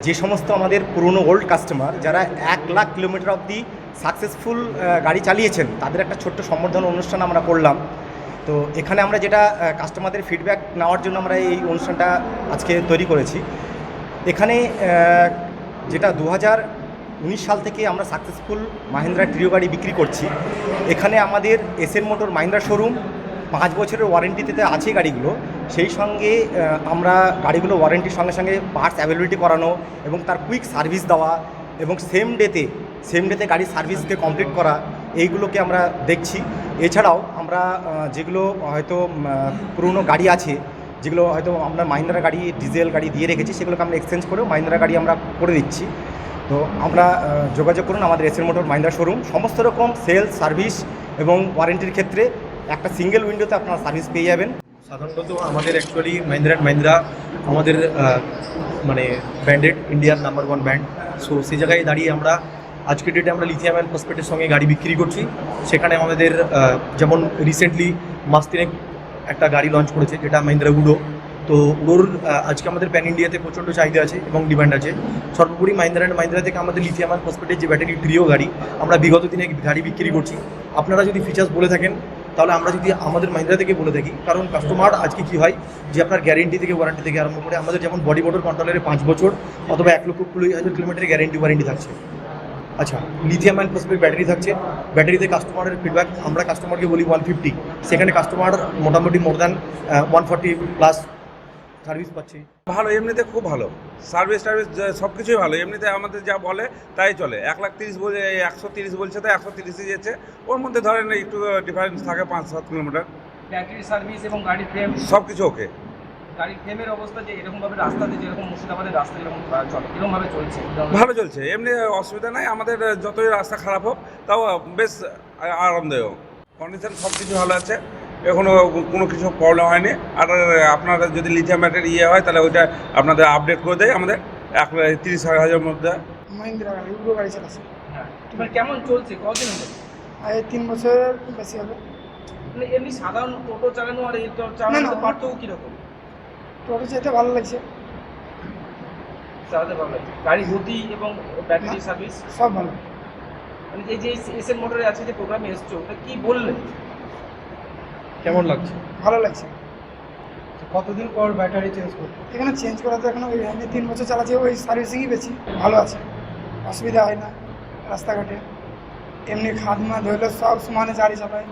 যে সমস্ত আমাদের পুরনো ওল্ড কাস্টমার যারা 1,00,000 কিলোমিটার অবধি সাকসেসফুল গাড়ি চালিয়েছেন তাদের একটা ছোট্ট সম্বর্ধনা অনুষ্ঠান আমরা করলাম। তো এখানে আমরা যেটা কাস্টমারদের ফিডব্যাক নেওয়ার জন্য আমরা এই অনুষ্ঠানটা আজকে তৈরি করেছি। এখানে যেটা 2019 সাল থেকে আমরা সাকসেসফুল মাহিন্দ্রা ট্রিও গাড়ি বিক্রি করছি। এখানে আমাদের এসএন মোটর মাহিন্দ্রা শোরুম 5 বছরের ওয়ারেন্টিতে আছে গাড়িগুলো। সেই সঙ্গে আমরা গাড়িগুলো ওয়ারেন্টির সঙ্গে সঙ্গে পার্টস অ্যাভেলেবিলিটি করানো এবং তার কুইক সার্ভিস দেওয়া এবং সেম ডেতে গাড়ির সার্ভিসকে কমপ্লিট করা, এইগুলোকে আমরা দেখছি। এছাড়াও আমরা যেগুলো হয়তো পুরনো গাড়ি আছে, যেগুলো হয়তো আমরা মাহিন্দ্রা গাড়ি ডিজেল গাড়ি দিয়ে রেখেছি, সেগুলোকে আমরা এক্সচেঞ্জ করেও মাহিন্দ্রা গাড়ি আমরা করে দিচ্ছি। তো আমরা যোগাযোগ করুন আমাদের এসএন মোটর মাহিন্দ্রা শোরুম। সমস্ত রকম সেলস সার্ভিস এবং ওয়ারেন্টির ক্ষেত্রে একটা সিঙ্গেল উইন্ডোতে আপনারা সার্ভিস পেয়ে যাবেন। সাধারণত আমাদের অ্যাকচুয়ালি মাহিন্দ্রা আমাদের মানে ব্র্যান্ডেড ইন্ডিয়ার নাম্বার 1 ব্র্যান্ড। সো সেই জায়গায় দাঁড়িয়ে আমরা আজকের ডেটে আমরা লিথিয়াম আয়ন ফসফেটের সঙ্গে গাড়ি বিক্রি করছি। সেখানে আমাদের যেমন রিসেন্টলি মাস তিনেক একটা গাড়ি লঞ্চ করেছে যেটা মাহিন্দ্রা উডো। তো উডোর আজকে আমাদের প্যান ইন্ডিয়াতে প্রচণ্ড চাহিদা আছে এবং ডিমান্ড আছে। সর্বোপরি মাহিন্দ্রা থেকে আমাদের লিথিয়াম আয়ন ফসফেটের যে ব্যাটারি ট্রিও গাড়ি আমরা বিগত দিনে গাড়ি বিক্রি করছি। আপনারা যদি ফিচার্স বলে থাকেন তাহলে আমরা যদি আমাদের মাহিন্দ্রা থেকে বলে থাকি, কারণ কাস্টমার আজকে কী হয় যে আপনার গ্যারেন্টি থেকে ওয়ারেন্টি থেকে আরম্ভ করে আমাদের যেমন বডি মোটর কন্ট্রোলারে 5 বছর অথবা 1,20,000 কিলোমিটারের ওয়ারেন্টি থাকছে। আচ্ছা, লিথিয়াম আয়ন ফসফেট ব্যাটারি থাকছে। ব্যাটারিতে কাস্টমারের ফিডব্যাক আমরা কাস্টমারকে বলি 150, সেখানে কাস্টমার মোটামুটি মোর দ্যান 140 প্লাস সার্ভিস পাচ্ছে। ভালো, এমনিতে খুব ভালো সার্ভিস সব কিছুই ভালো। এমনিতে আমাদের যা বলে তাই চলে। 1,30,000 বলে 130 বলছে, তাই 130 যেছে। ওর মধ্যে ধরেন একটু ডিফারেন্স থাকে 5-7 কিলোমিটার। ব্যাটারি সার্ভিস এবং গাড়ির ফ্রেম সব কিছু ওকে। গাড়ির ফ্রেমের অবস্থা যে এরকমভাবে রাস্তাতে যেরকম মুর্শিদাবাদের রাস্তা যেরকম চলে এরকমভাবে চলছে ভালো চলছে, এমনি অসুবিধা নাই। আমাদের যতই রাস্তা খারাপ হোক তাও বেশ আরামদায়ক। কন্ডিশন সব কিছু ভালো আছে, এখনও কোনো কিছু প্রবলেম হয়নি। আর আপনারা যদি লিথিয়াম ব্যাটারি হয় তাহলে ওইটা আপনাদের আপডেট করে দেয় আমাদের 1,30,000 মধ্যে। মাহিন্দ্রা গাড়ি উড়ো গাড়ি চালাচ্ছে। হ্যাঁ, তোমার কেমন চলছে, কতদিন হলো? এই 3 বছরের বেশি হবে। মানে এমনি সাধারণ টোটো চালানো আর এই চালানোর পার্থক্য কীরকম? টোটো যেতে ভালো লাগছে, চালাতে ভালো লাগছে। গাড়ি গতি এবং ব্যাটারি সার্ভিস সব ভালো। মানে এই যে এসএন মোটরে আছে যে প্রোগ্রামে এসছো, ওটা কী বললেন, কেমন লাগছে? ভালো লাগছে। কতদিন পর ব্যাটারি চেঞ্জ করতে? এখানে চেঞ্জ করা তো এখনো ওই 3 বছর চালাচ্ছে, ওই সার্ভিসিংই বেশি ভালো আছে, অসুবিধা হয় না রাস্তাঘাটে। এমনি খাদমা ধরলে সব সমানে গাড়ি চালায়।